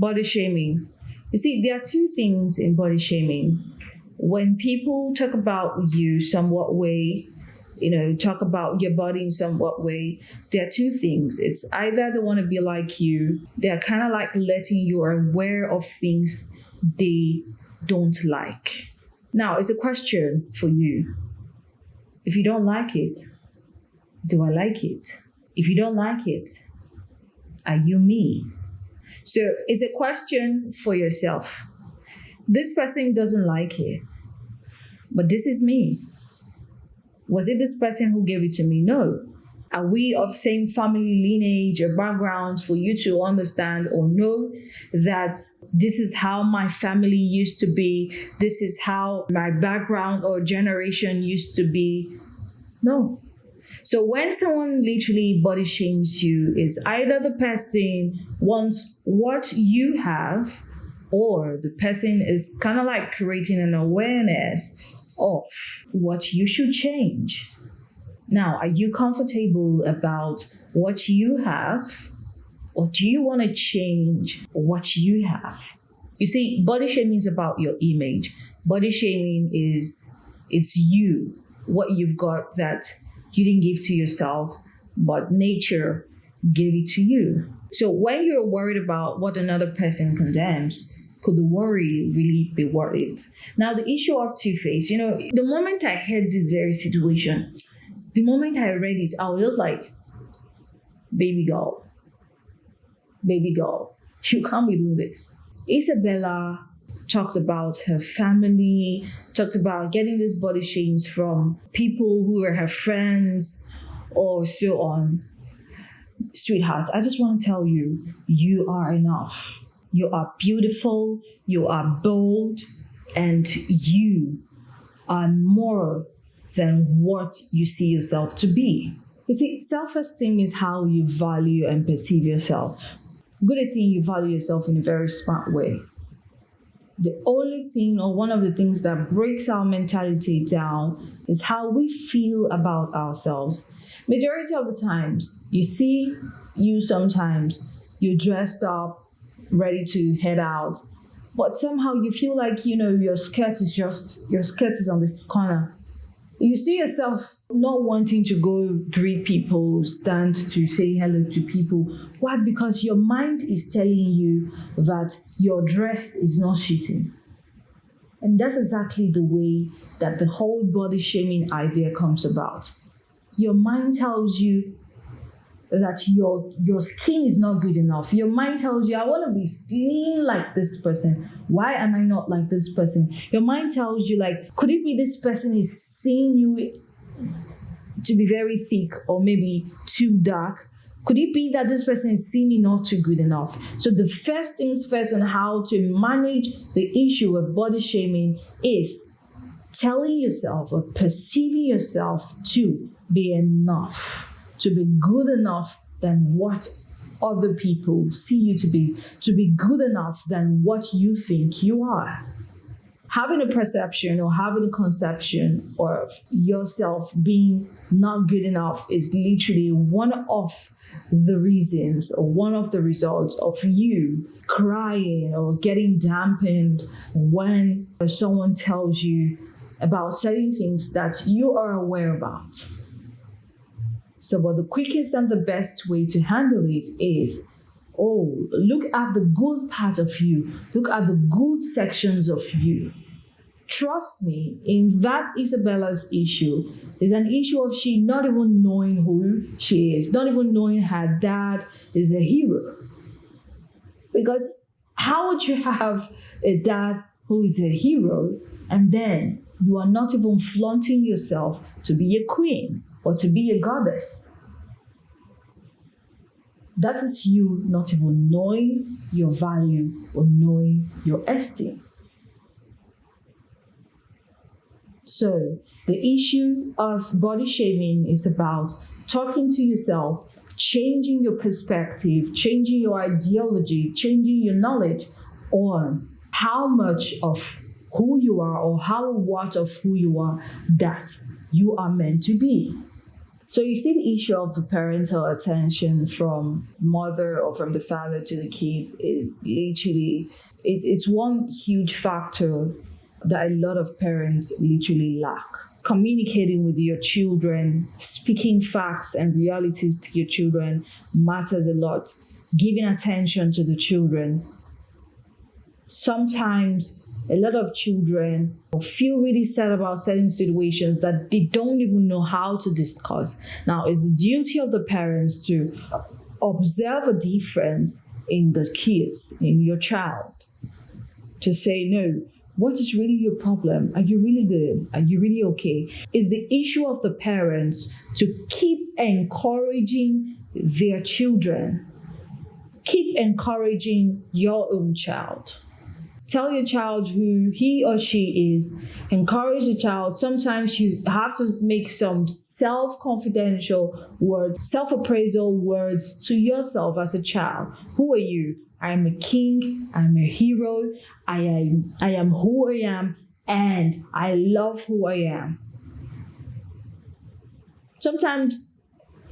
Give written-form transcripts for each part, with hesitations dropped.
Body shaming. You see, there are two things in body shaming. When people talk about you somewhat way, talk about your body in somewhat way, there are two things. It's either they want to be like you, they're kind of like letting you are aware of things they don't like. Now, it's a question for you. If you don't like it, do I like it? If you don't like it, are you me? So it's a question for yourself. This person doesn't like it, but this is me. Was it this person who gave it to me? No. Are we of same family lineage or background for you to understand or know that this is how my family used to be? This is how my background or generation used to be? No. So when someone literally body shames you, is either the person wants what you have, or the person is kind of like creating an awareness of what you should change. Now, are you comfortable about what you have, or do you want to change what you have? You see, body shaming is about your image. Body shaming it's you, what you've got that you didn't give to yourself, but nature gave it to you. So when you're worried about what another person condemns, could the worry really be worth it? Now, the issue of two-face, the moment I heard this very situation, the moment I read it, I was just like, baby girl, you can't be doing this. Isabella talked about her family, talked about getting these body shames from people who were her friends or so on. Sweetheart, I just want to tell you, you are enough. You are beautiful, you are bold, and you are more than what you see yourself to be. You see, self-esteem is how you value and perceive yourself. Good thing you value yourself in a very smart way. The only thing, or one of the things that breaks our mentality down, is how we feel about ourselves. Majority of the times, you see you sometimes, you're dressed up, ready to head out, but somehow you feel like, your skirt is on the corner. You see yourself not wanting to go greet people, stand to say hello to people. Why? Because your mind is telling you that your dress is not suiting. And that's exactly the way that the whole body shaming idea comes about. Your mind tells you that your skin is not good enough. Your mind tells you, I want to be slim like this person. Why am I not like this person? Your mind tells you, like, could it be this person is seeing you to be very thick or maybe too dark? Could it be that this person is seeing me not too good enough? So the first things first on how to manage the issue of body shaming is telling yourself or perceiving yourself to be enough, to be good enough than what other people see you to be good enough than what you think you are. Having a perception or having a conception of yourself being not good enough is literally one of the reasons or one of the results of you crying or getting dampened when someone tells you about certain things that you are aware about. So, but the quickest and the best way to handle it is, look at the good part of you. Look at the good sections of you. Trust me, in that Isabella's issue, is an issue of she not even knowing who she is, not even knowing her dad is a hero. Because how would you have a dad who is a hero and then you are not even flaunting yourself to be a queen or to be a goddess? That is you not even knowing your value or knowing your esteem. So the issue of body shaming is about talking to yourself, changing your perspective, changing your ideology, changing your knowledge on how much of who you are or what of who you are that you are meant to be. So you see the issue of the parental attention from mother or from the father to the kids is literally, it's one huge factor that a lot of parents literally lack. Communicating with your children, speaking facts and realities to your children matters a lot. Giving attention to the children. Sometimes a lot of children feel really sad about certain situations that they don't even know how to discuss. Now, it's the duty of the parents to observe a difference in the kids, in your child, to say, no, what is really your problem? Are you really good? Are you really okay? It's the issue of the parents to keep encouraging their children. Keep encouraging your own child. Tell your child who he or she is. Encourage the child. Sometimes you have to make some self-confidential words, self-appraisal words to yourself as a child. Who are you? I am a king. I'm a hero. I am who I am, and I love who I am. Sometimes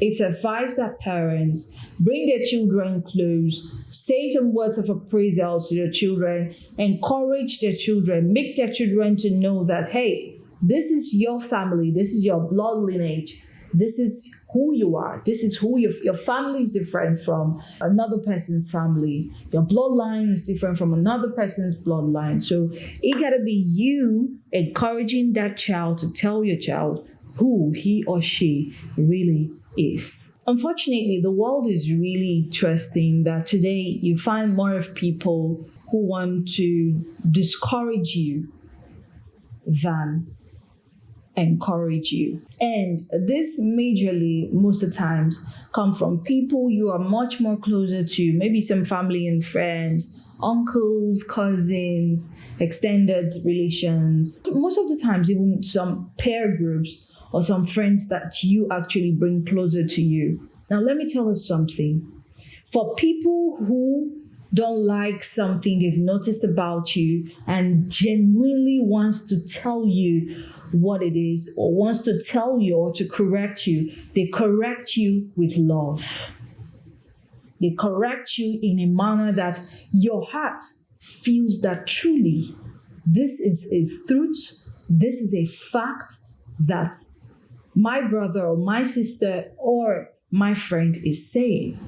it's advised that parents bring their children close, say some words of appraisal to their children, encourage their children, make their children to know that, hey, this is your family, this is your blood lineage, this is who you are, this is who your family is different from another person's family. Your bloodline is different from another person's bloodline. So it gotta be you encouraging that child to tell your child who he or she really is. Unfortunately, the world is really interesting that today you find more of people who want to discourage you than encourage you. And this majorly, most of the times, come from people you are much more closer to, maybe some family and friends, uncles, cousins, extended relations. Most of the times, even some peer groups or some friends that you actually bring closer to you. Now, let me tell you something. For people who don't like something they've noticed about you and genuinely wants to tell you what it is, or wants to tell you or to correct you, they correct you with love. They correct you in a manner that your heart feels that truly this is a truth, this is a fact that my brother or my sister or my friend is saying.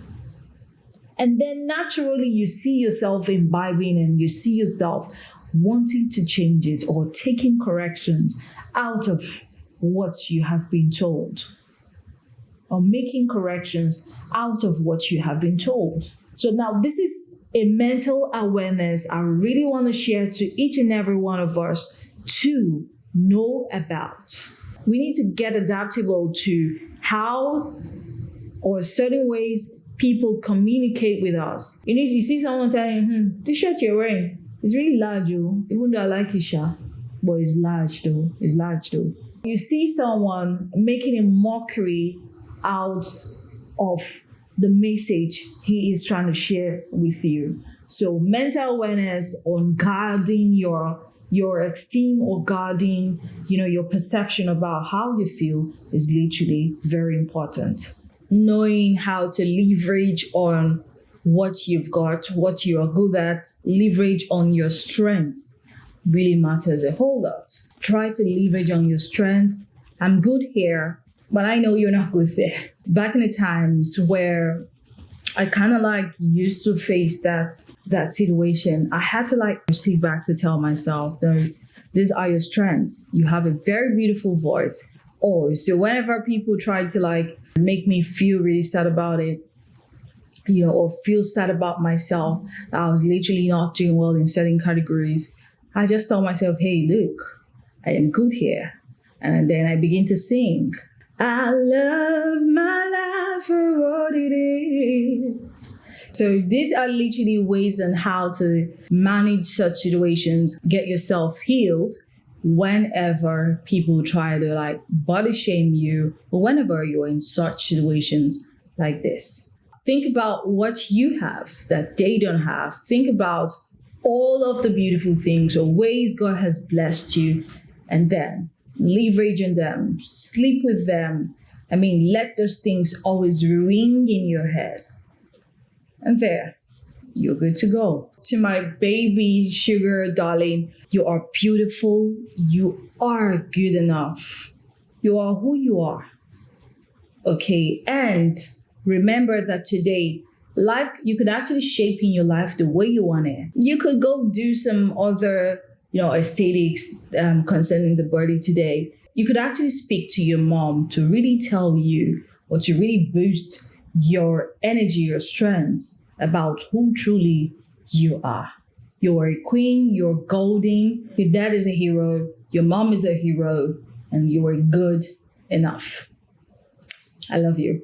And then naturally you see yourself imbibing and you see yourself wanting to change it or taking corrections out of what you have been told, or making corrections out of what you have been told. So now this is a mental awareness I really want to share to each and every one of us to know about. We need to get adaptable to how or certain ways people communicate with us. You see someone telling you, this shirt you're wearing is really large, yo. Even though I like it, but it's large though. It's large though. You see someone making a mockery out of the message he is trying to share with you. So mental awareness on guarding your esteem or guarding, your perception about how you feel is literally very important. Knowing how to leverage on what you've got, what you are good at, leverage on your strengths really matters a whole lot. Try to leverage on your strengths. I'm good here, but I know you're not good there. Back in the times where I kind of used to face that situation, I had to sit back to tell myself, no, these are your strengths. You have a very beautiful voice. So whenever people try to make me feel really sad about it, or feel sad about myself, that I was literally not doing well in certain categories, I just tell myself, hey, look, I am good here. And then I begin to sing. I love my life for what it is. So these are literally ways on how to manage such situations, get yourself healed whenever people try to body shame you, or whenever you're in such situations like this. Think about what you have that they don't have. Think about all of the beautiful things or ways God has blessed you, and then leverage on them, sleep with them, I mean, let those things always ring in your head. And there, you're good to go. To my baby sugar darling, you are beautiful. You are good enough. You are who you are. Okay, and remember that today, life, you could actually shape in your life the way you want it. You could go do some other, aesthetics concerning the body today. You could actually speak to your mom to really tell you or to really boost your energy, your strength about who truly you are. You're a queen, you're golden, your dad is a hero, your mom is a hero, and you are good enough. I love you.